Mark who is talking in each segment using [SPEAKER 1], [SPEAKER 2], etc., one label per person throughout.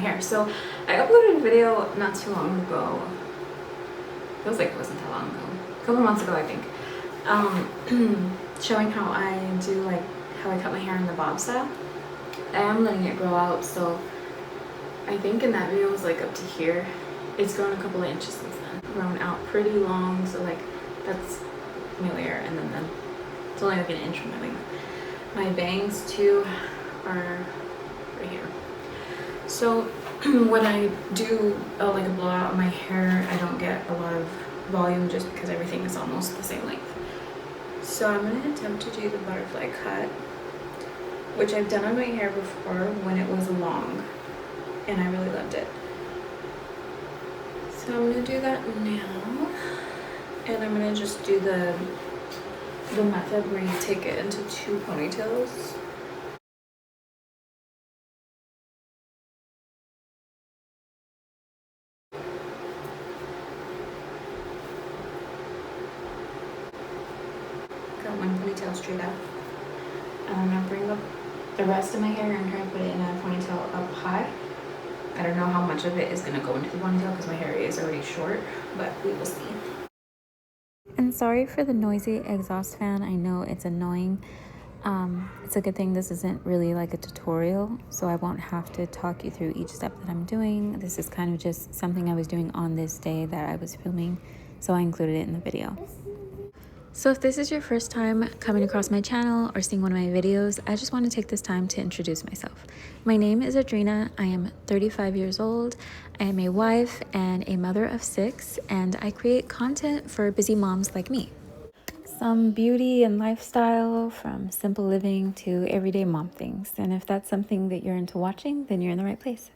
[SPEAKER 1] hair. So I uploaded a video not too long ago. Feels like it wasn't that long ago. A couple months ago, I think. Showing how I do like how I cut my hair in the bob style. I am letting it grow out, so I think in that video it was like up to here. It's grown a couple of inches since then. Grown out pretty long, so like that's my layer, and then it's only like an inch from my length. My bangs too are right here. So when I do like a blowout on my hair, I don't get a lot of volume just because everything is almost the same length. So I'm going to attempt to do the butterfly cut, which I've done on my hair before when it was long, and I really loved it. So I'm going to do that now, and I'm going to just do the method where you take it into 2 ponytails. Got 1 ponytail straight up. And I'm gonna bring up the rest of my hair and try to put it in a ponytail up high. I don't know how much of it is gonna go into the ponytail because my hair is already short, but we will see. And sorry for the noisy exhaust fan. I know it's annoying. It's a good thing this isn't really like a tutorial, so I won't have to talk you through each step that I'm doing. This is kind of just something I was doing on this day that I was filming, so I included it in the video. So if this is your first time coming across my channel or seeing one of my videos, I just want to take this time to introduce myself. My name is Adrina. I am 35 years old. I am a wife and a mother of 6, and I create content for busy moms like me. Some beauty and lifestyle, from simple living to everyday mom things. And if that's something that you're into watching, then you're in the right place.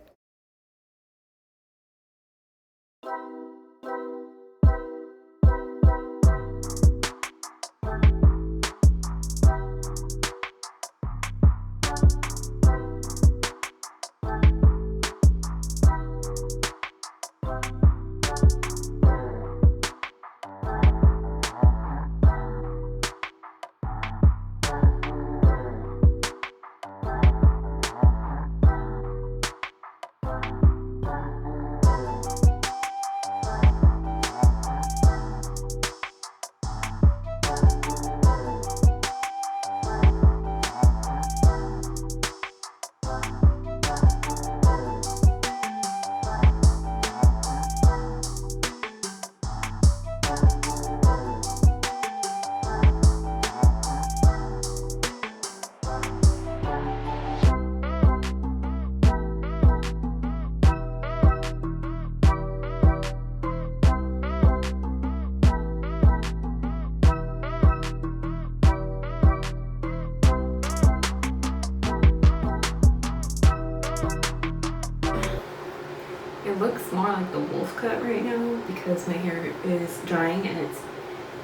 [SPEAKER 1] It looks more like the wolf cut right now because my hair is drying and it's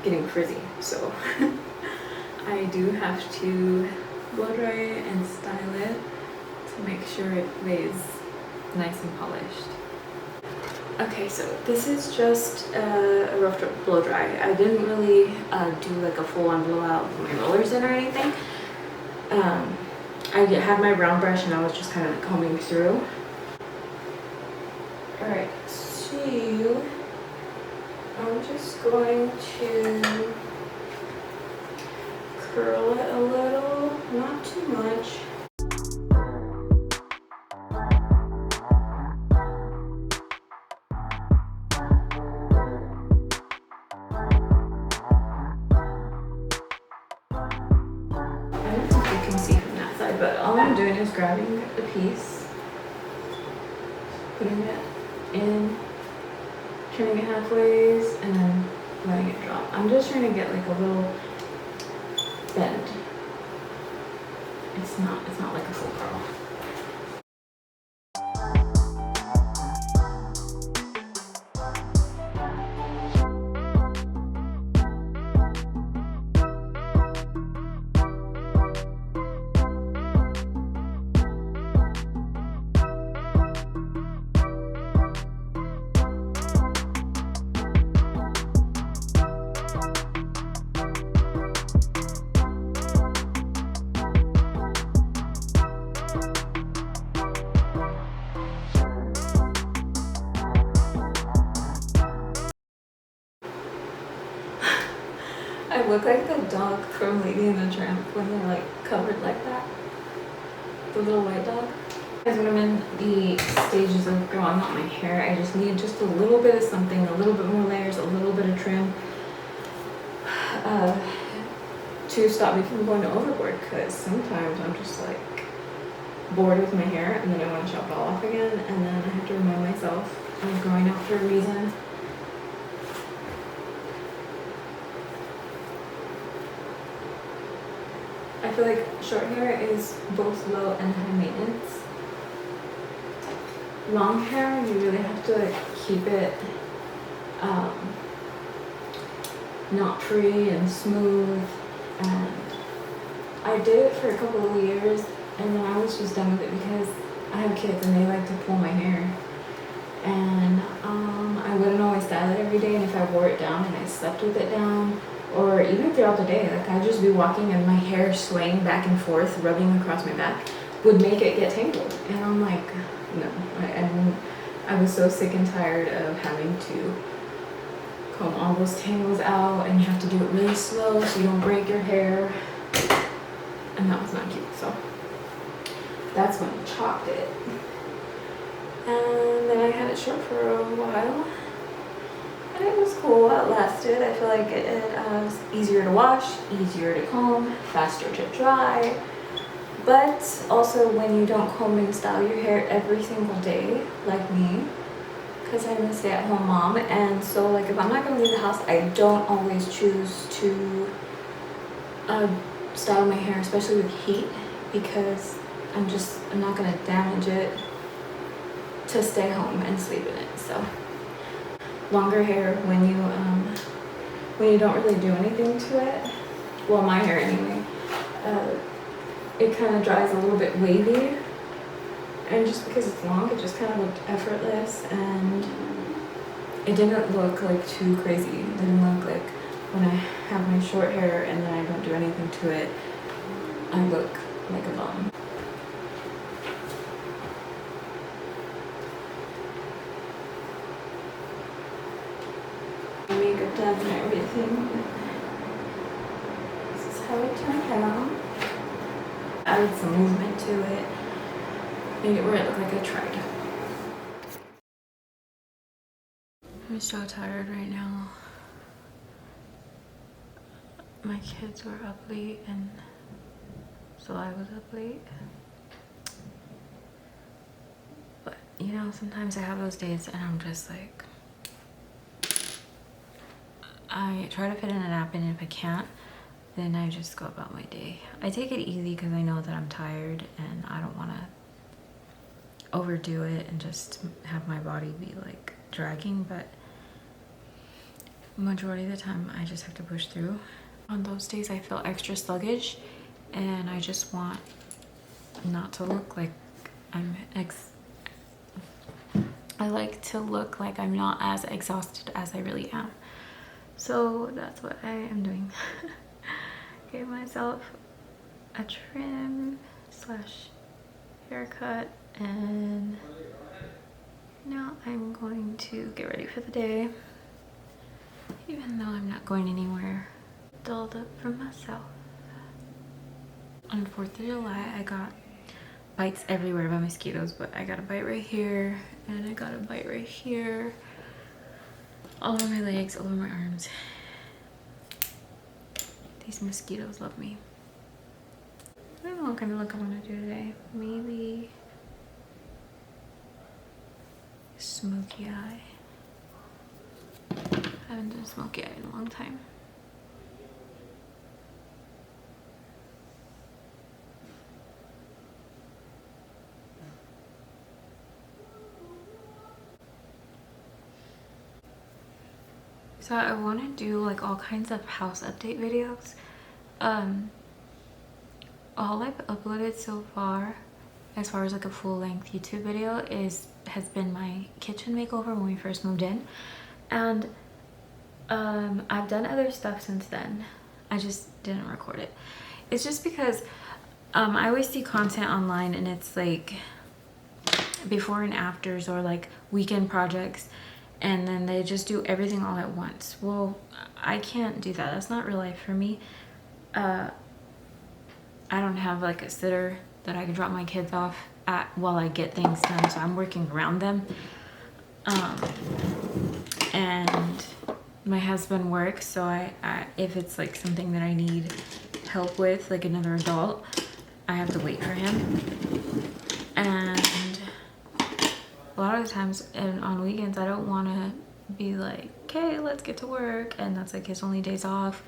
[SPEAKER 1] getting frizzy. So I do have to blow dry it and style it to make sure it lays nice and polished. Okay, so this is just a rough blow dry. I didn't really do like a full-on blowout with my rollers in or anything. I had my round brush and I was just kind of combing through. Alright, so I'm just going to curl it a little, not too much. I don't think you can see from that side, but all I'm doing is grabbing the piece, putting it in, turning it halfways, and then letting it drop. I'm just trying to get like a little bend. It's not like a full curl. look like the dog from Lady and the Tramp when they're like covered like that. The little white dog. As when I'm in the stages of growing out my hair, I just need just a little bit of something, a little bit more layers, a little bit of trim to stop me from going overboard, because sometimes I'm just like bored with my hair and then I want to chop it all off again, and then I have to remind myself I'm growing out for a reason. I feel like short hair is both low and high maintenance. Long hair, you really have to like keep it knot-free and smooth, and I did it for a couple of years and then I was just done with it because I have kids and they like to pull my hair, and I wouldn't always style it every day, and if I wore it down and I slept with it down, or even throughout the day, like I'd just be walking and my hair swaying back and forth, rubbing across my back, would make it get tangled. And I'm like, no. I was so sick and tired of having to comb all those tangles out, and you have to do it really slow so you don't break your hair. And that was not cute, so that's when I chopped it. And then I had it short for a while. And it was cool, it lasted. I feel like it was easier to wash, easier to comb, faster to dry. But also when you don't comb and style your hair every single day, like me, because I'm a stay-at-home mom, and so like if I'm not gonna leave the house, I don't always choose to style my hair, especially with heat, because I'm not gonna damage it to stay home and sleep in it. So longer hair, when you don't really do anything to it, well, my hair anyway, it kind of dries a little bit wavy, and just because it's long, it just kind of looked effortless, and it didn't look like too crazy. It didn't look like when I have my short hair and then I don't do anything to it, I look like a bum. Makeup done and everything. This is how it turned out. Added some movement to it, made it where it looked like I tried. I'm so tired right now. My kids were up late and so I was up late. But you know, sometimes I have those days and I'm just like, I try to fit in a nap, and if I can't, then I just go about my day. I take it easy because I know that I'm tired and I don't want to overdo it and just have my body be like dragging, but majority of the time I just have to push through. On those days I feel extra sluggish and I just want not to look like I like to look like I'm not as exhausted as I really am. So that's what I am doing. Gave myself a trim / haircut, and now I'm going to get ready for the day, even though I'm not going anywhere. Dolled up for myself. On 4th of July, I got bites everywhere by mosquitoes, but I got a bite right here, and I got a bite right here, all over my legs, all over my arms. These mosquitoes love me. I don't know what kind of look I want to do today. Maybe smoky eye. I haven't done smoky eye in a long time. So I want to do like all kinds of house update videos. All I've uploaded so far, as far as like a full-length YouTube video, has been my kitchen makeover when we first moved in, and I've done other stuff since then. I just didn't record it. It's just because I always see content online and it's like before and afters or like weekend projects, and then they just do everything all at once. Well, I can't do that. That's not real life for me. I don't have like a sitter that I can drop my kids off at while I get things done, so I'm working around them. And my husband works, so I if it's like something that I need help with, like another adult, I have to wait for him. And a lot of the times and on weekends, I don't want to be like, okay, let's get to work, and that's like his only days off.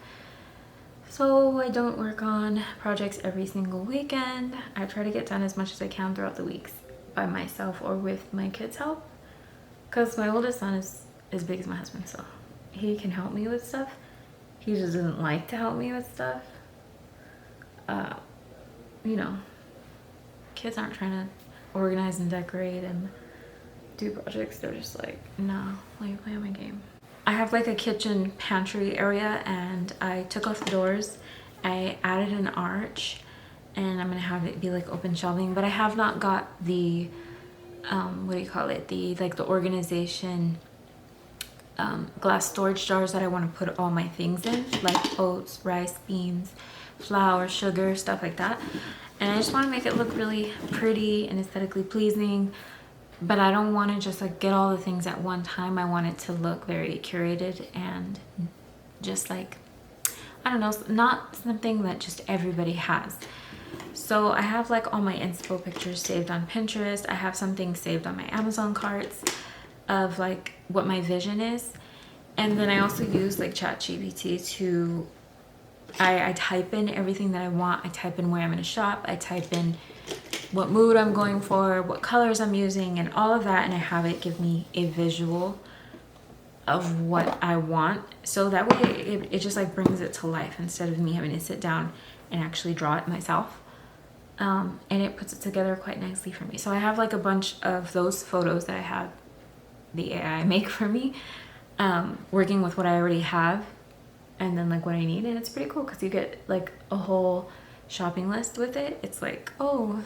[SPEAKER 1] So I don't work on projects every single weekend. I try to get done as much as I can throughout the weeks by myself or with my kids' help, because my oldest son is as big as my husband, so he can help me with stuff. He just doesn't like to help me with stuff. You know, kids aren't trying to organize and decorate and do projects. They're just like, no, let me play my game. I have like a kitchen pantry area, and I took off the doors. I added an arch, and I'm gonna have it be like open shelving, but I have not got the what do you call it, the organization glass storage jars that I want to put all my things in, like oats, rice, beans, flour, sugar, stuff like that. And I just want to make it look really pretty and aesthetically pleasing, but I don't want to just like get all the things at one time. I want it to look very curated and just like, I don't know, not something that just everybody has. So I have like all my inspo pictures saved on Pinterest. I have something saved on my Amazon carts of like what my vision is. And then I also use like ChatGPT to, I type in everything that I want. I type in where I'm gonna shop. I type in what mood I'm going for, what colors I'm using, and all of that. And I have it give me a visual of what I want. So that way it just like brings it to life instead of me having to sit down and actually draw it myself. And it puts it together quite nicely for me. So I have like a bunch of those photos that I have the AI make for me, working with what I already have and then like what I need. And it's pretty cool because you get like a whole shopping list with it. It's like, oh,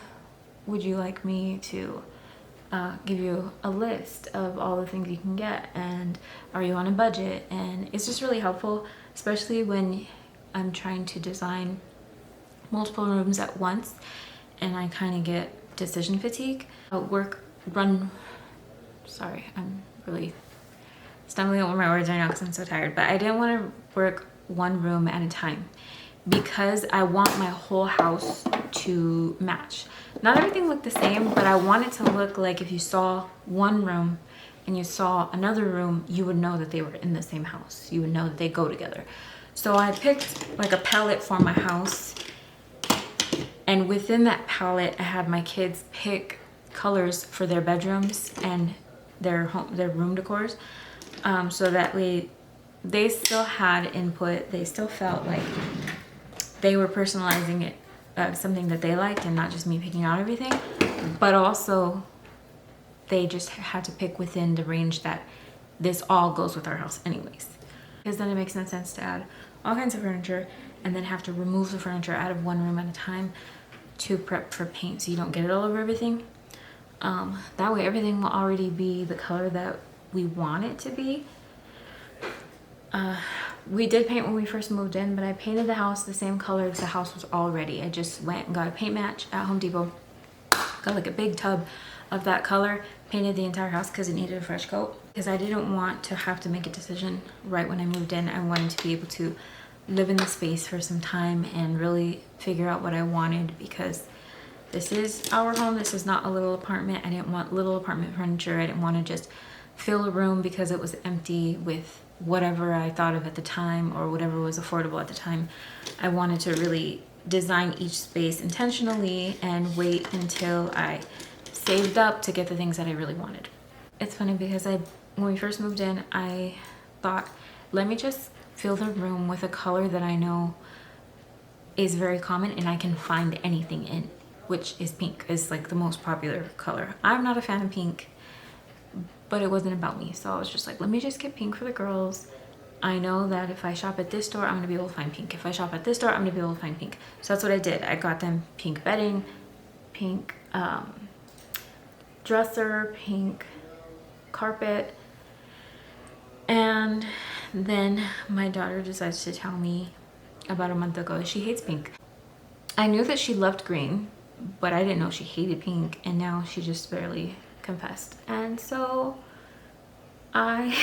[SPEAKER 1] would you like me to give you a list of all the things you can get, and are you on a budget? And it's just really helpful, especially when I'm trying to design multiple rooms at once and I kind of get decision fatigue. Sorry, I'm really stumbling over my words right now because I'm so tired, but I didn't want to work one room at a time because I want my whole house to match. Not everything looked the same, but I want it to look like if you saw one room and you saw another room, you would know that they were in the same house. You would know that they go together. So I picked like a palette for my house, and within that palette, I had my kids pick colors for their bedrooms and their room decors, so that way they still had input. They still felt like they were personalizing it, something that they liked, and not just me picking out everything. But also, they just had to pick within the range that this all goes with our house anyways. Because then it makes no sense to add all kinds of furniture and then have to remove the furniture out of one room at a time to prep for paint, so you don't get it all over everything. That way everything will already be the color that we want it to be. We did paint when we first moved in, but I painted the house the same color as the house was already. I just went and got a paint match at Home Depot, got like a big tub of that color, painted the entire house because it needed a fresh coat. Because I didn't want to have to make a decision right when I moved in. I wanted to be able to live in the space for some time and really figure out what I wanted, because this is our home. This is not a little apartment. I didn't want little apartment furniture. I didn't want to just fill a room because it was empty with whatever I thought of at the time or whatever was affordable at the time. I wanted to really design each space intentionally and wait until I saved up to get the things that I really wanted. It's funny because when we first moved in, I thought, let me just fill the room with a color that I know is very common and I can find anything in, which is pink. Is like the most popular color. I'm not a fan of pink, but it wasn't about me. So I was just like, let me just get pink for the girls. I know that if I shop at this store, I'm gonna be able to find pink. If I shop at this store, I'm gonna be able to find pink. So that's what I did. I got them pink bedding, pink dresser, pink carpet, And then my daughter decides to tell me about a month ago she hates pink. I knew that she loved green, but I didn't know she hated pink, and now she just barely confessed. And so I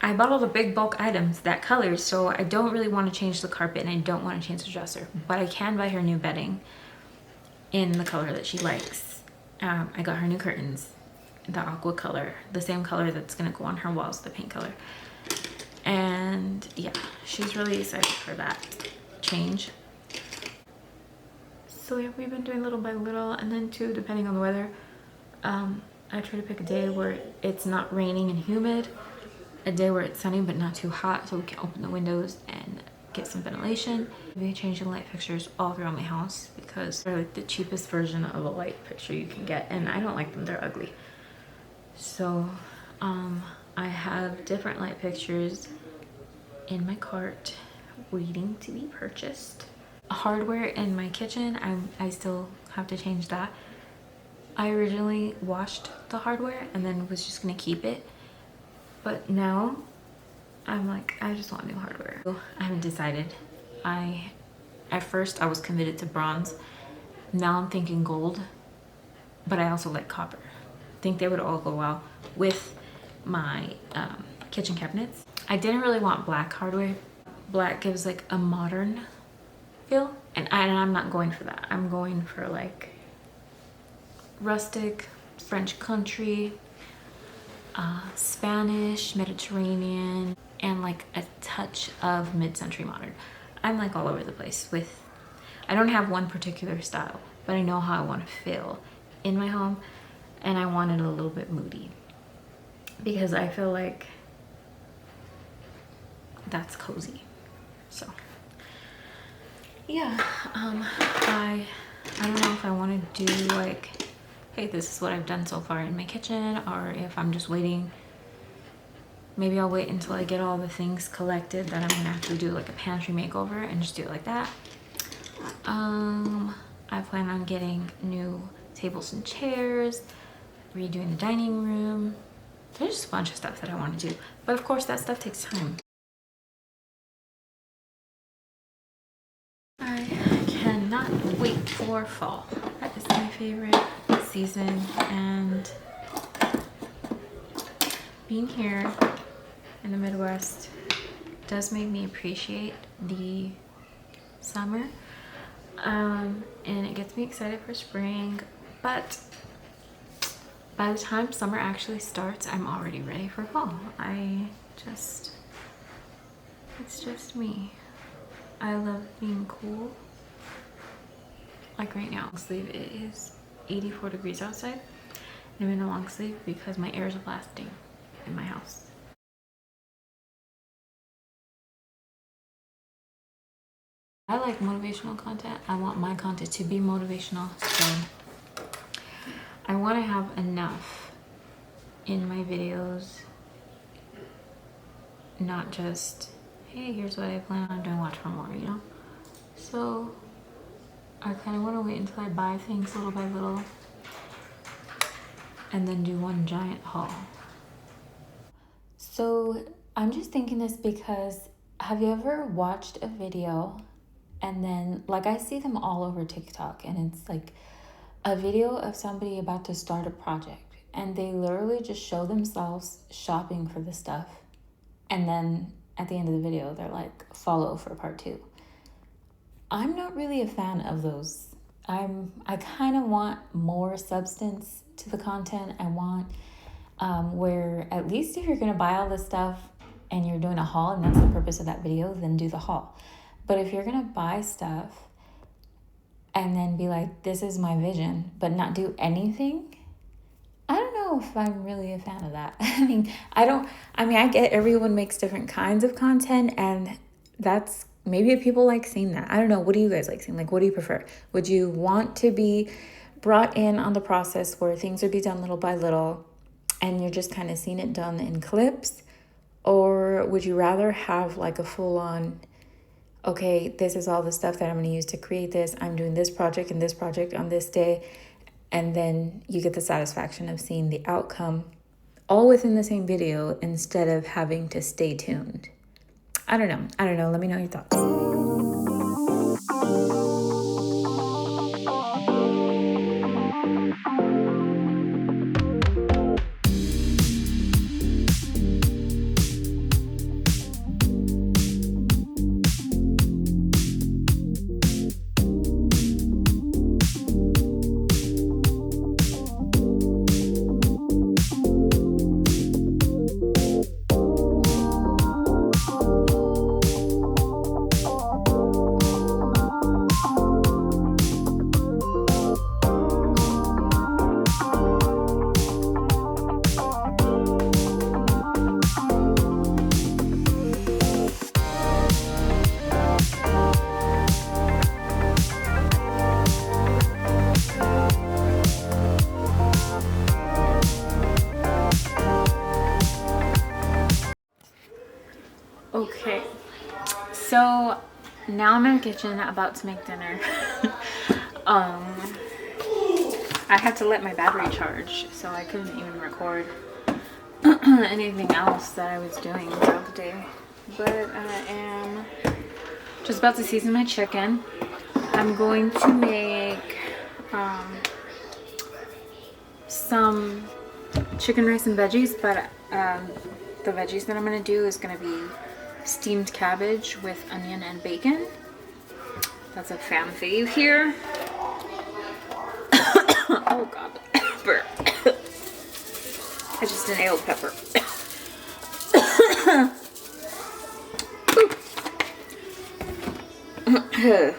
[SPEAKER 1] I bought all the big bulk items, that color, so I don't really want to change the carpet and I don't want to change the dresser, but I can buy her new bedding in the color that she likes. I got her new curtains, the aqua color, the same color that's gonna go on her walls, the pink color. And yeah, she's really excited for that change. So yeah, we've been doing little by little, and then too, depending on the weather, I try to pick a day where it's not raining and humid, a day where it's sunny but not too hot, so we can open the windows and get some ventilation. I've been changing light fixtures all throughout my house because they're like the cheapest version of a light fixture you can get, and I don't like them, they're ugly. So I have different light fixtures in my cart waiting to be purchased. Hardware in my kitchen, I still have to change that. I originally washed the hardware and then was just gonna keep it, but now I'm like, I just want new hardware. I haven't decided. At first I was committed to bronze. Now I'm thinking gold, but I also like copper. I think they would all go well with my kitchen cabinets. I didn't really want black hardware. Black gives like a modern feel, and I'm not going for that. I'm going for like rustic, French country, Spanish, Mediterranean, and like a touch of mid-century modern. I'm like all over the place with, I don't have one particular style, but I know how I want to feel in my home, and I want it a little bit moody because I feel like that's cozy. So yeah, I don't know if I want to do like, hey, this is what I've done so far in my kitchen, or if I'm just waiting. Maybe I'll wait until I get all the things collected that I'm gonna have to do like a pantry makeover and just do it like that. I plan on getting new tables and chairs, redoing the dining room. There's just a bunch of stuff that I want to do, but of course that stuff takes time. I cannot wait for fall. That is my favorite season, and being here in the Midwest does make me appreciate the summer, and it gets me excited for spring, but by the time summer actually starts, I'm already ready for fall. It's just me. I love being cool. Like right now, sleeve, it is 84 degrees outside. I'm in a long sleeve because my air is blasting in my house. I like motivational content. I want my content to be motivational, so I want to have enough in my videos, not just, hey, here's what I plan on doing, watch for more, you know? So I kind of want to wait until I buy things little by little and then do one giant haul. So I'm just thinking this because, have you ever watched a video and then, like, I see them all over TikTok, and it's like a video of somebody about to start a project and they literally just show themselves shopping for the stuff, and then at the end of the video they're like, follow for part 2. I'm not really a fan of those. I kind of want more substance to the content. I want where at least if you're gonna buy all this stuff and you're doing a haul and that's the purpose of that video, then do the haul. But if you're gonna buy stuff and then be like, this is my vision, but not do anything, I don't know if I'm really a fan of that. I get everyone makes different kinds of content, and that's, maybe people like seeing that. I don't know. What do you guys like seeing? Like, what do you prefer? Would you want to be brought in on the process where things would be done little by little and you're just kind of seeing it done in clips? Or would you rather have like a full-on, okay, this is all the stuff that I'm going to use to create this. I'm doing this project and this project on this day. And then you get the satisfaction of seeing the outcome all within the same video instead of having to stay tuned. I don't know. Let me know your thoughts. Okay, so now I'm in the kitchen about to make dinner. I had to let my battery charge, so I couldn't even record anything else that I was doing throughout the day. But I am just about to season my chicken. I'm going to make some chicken rice and veggies, but the veggies that I'm going to do is going to be steamed cabbage with onion and bacon. That's a fan fave here. Oh god, pepper. I just inhaled pepper. Whoa.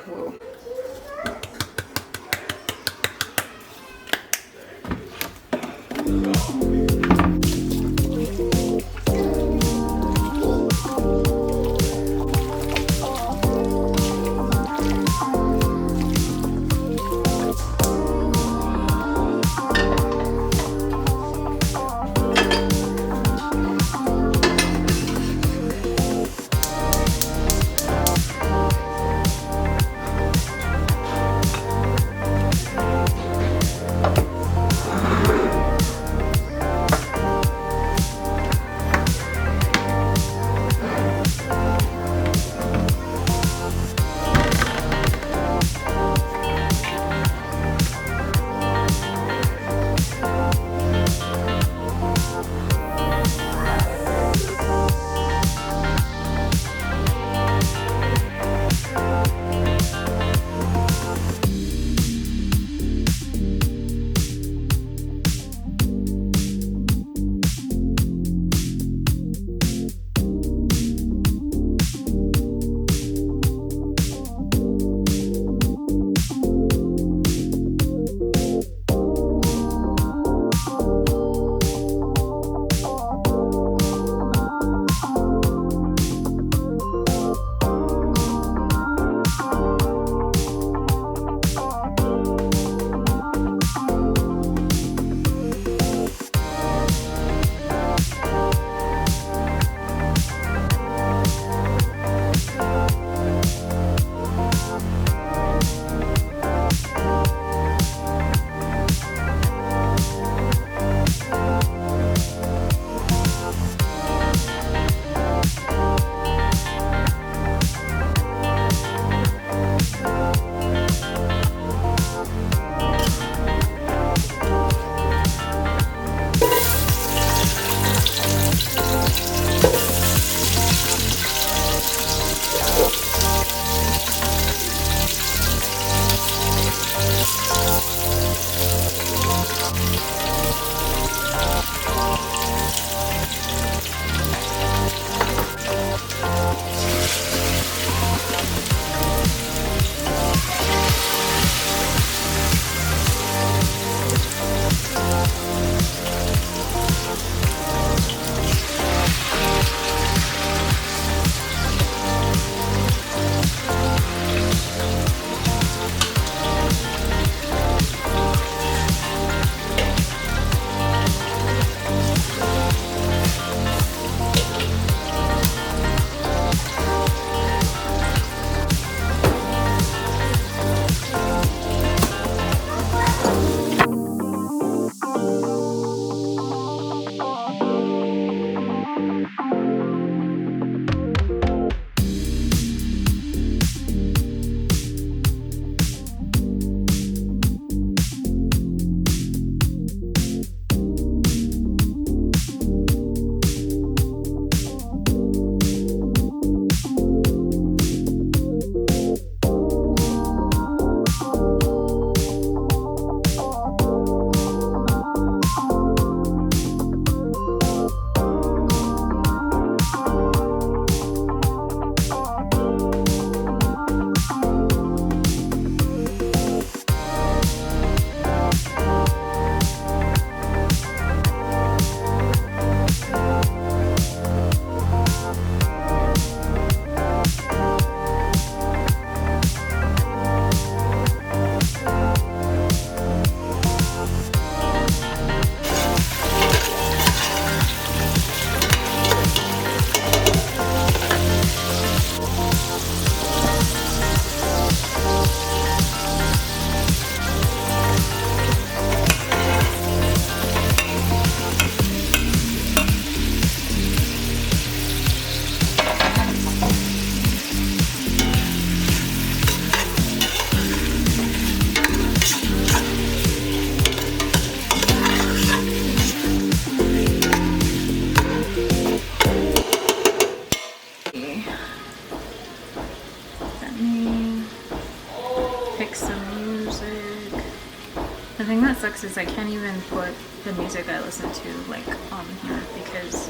[SPEAKER 1] sucks is I can't even put the music I listen to like on here because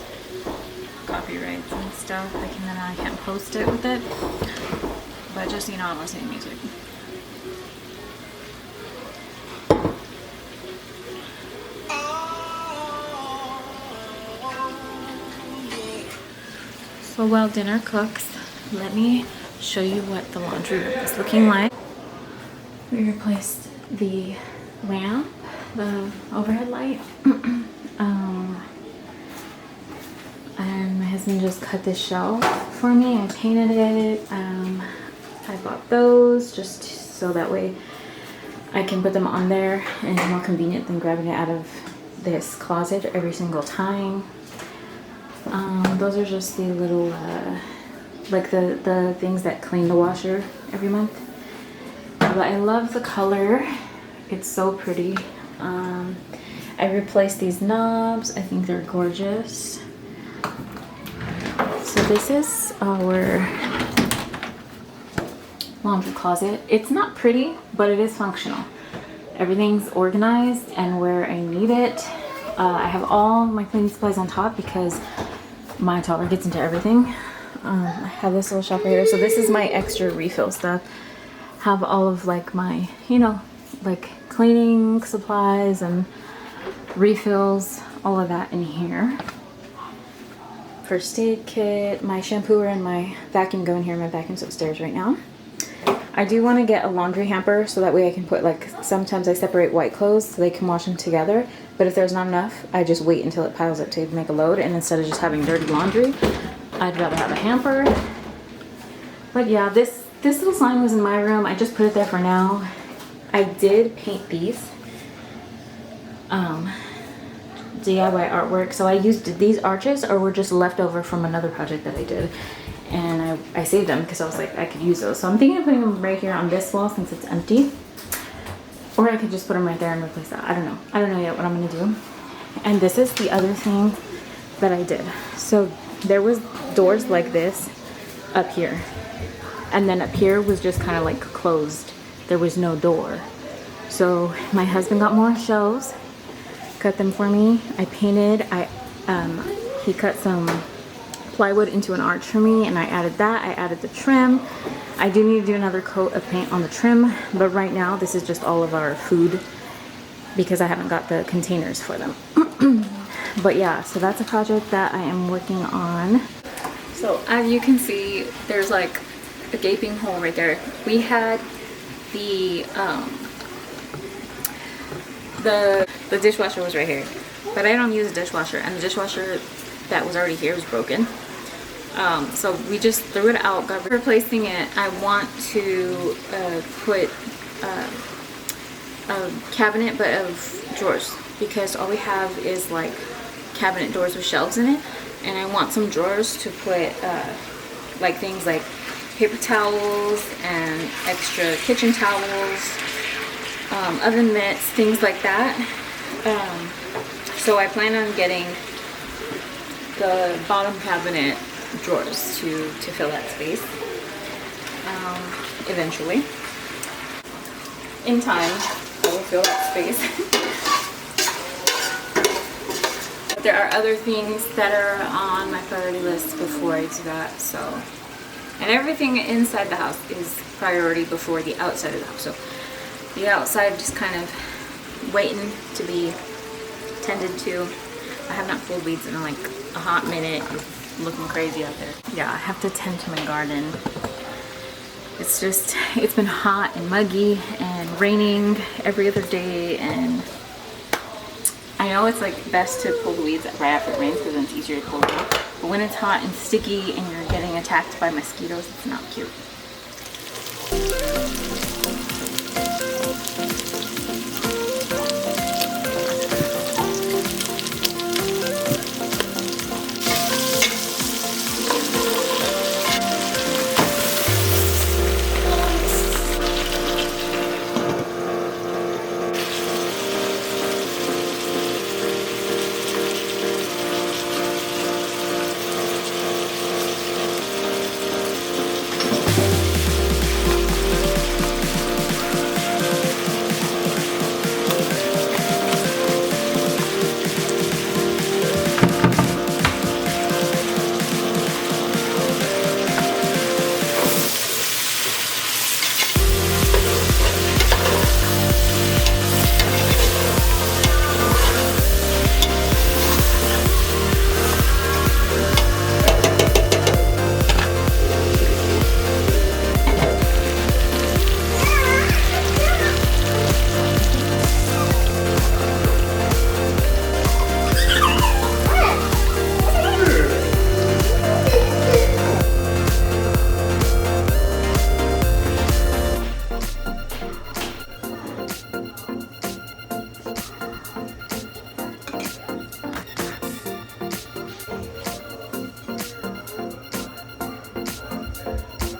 [SPEAKER 1] copyrights and stuff. Like, and then I can't post it with it. But just, you know, I'm listening to music. So while dinner cooks, let me show you what the laundry room is looking like. We replaced the lamp, the overhead light. And my husband just cut this shelf for me. I painted it. I bought those just so that way I can put them on there, and it's more convenient than grabbing it out of this closet every single time. Those are just the little, like the things that clean the washer every month. But I love the color. It's so pretty. I replaced these knobs. I think they're gorgeous. So this is our laundry closet. It's not pretty, but it is functional. Everything's organized and where I need it. I have all my cleaning supplies on top because my toddler gets into everything. I have this little shelf right here. So this is my extra refill stuff. Have all of like my, you know, like cleaning supplies and refills, all of that in here. First aid kit, my shampooer and my vacuum go in here. My vacuum's upstairs right now. I do want to get a laundry hamper so that way I can put, like, sometimes I separate white clothes so they can wash them together. But if there's not enough, I just wait until it piles up to make a load. And instead of just having dirty laundry, I'd rather have a hamper. But yeah, this little sign was in my room. I just put it there for now. I did paint these DIY artwork. So I used these arches, or were just left over from another project that I did. And I saved them because I was like, I could use those. So I'm thinking of putting them right here on this wall since it's empty. Or I could just put them right there and replace that. I don't know. I don't know yet what I'm going to do. And this is the other thing that I did. So there was doors like this up here. And then up here was just kind of like closed. There was no door. So my husband got more shelves, cut them for me. I painted. He cut some plywood into an arch for me, and I added that. I added the trim. I do need to do another coat of paint on the trim, but right now this is just all of our food because I haven't got the containers for them. But yeah, so that's a project that I am working on. So as you can see, there's like a gaping hole right there. We had the dishwasher was right here, but I don't use a dishwasher, and the dishwasher that was already here was broken. So we just threw it out, got replacing it. I want to put a cabinet but of drawers, because all we have is like cabinet doors with shelves in it, and I want some drawers to put like things like paper towels and extra kitchen towels, oven mitts, things like that. So I plan on getting the bottom cabinet drawers to fill that space eventually. In time, I will fill that space. There are other things that are on my priority list before I do that, so. And everything inside the house is priority before the outside of the house. So the outside just kind of waiting to be tended to. I have not pulled weeds in like a hot minute. It's looking crazy out there. Yeah, I have to tend to my garden. It's been hot and muggy and raining every other day, and I know it's like best to pull the weeds right after it rains because then it's easier to pull them out. But when it's hot and sticky and you're getting attacked by mosquitoes, it's not cute.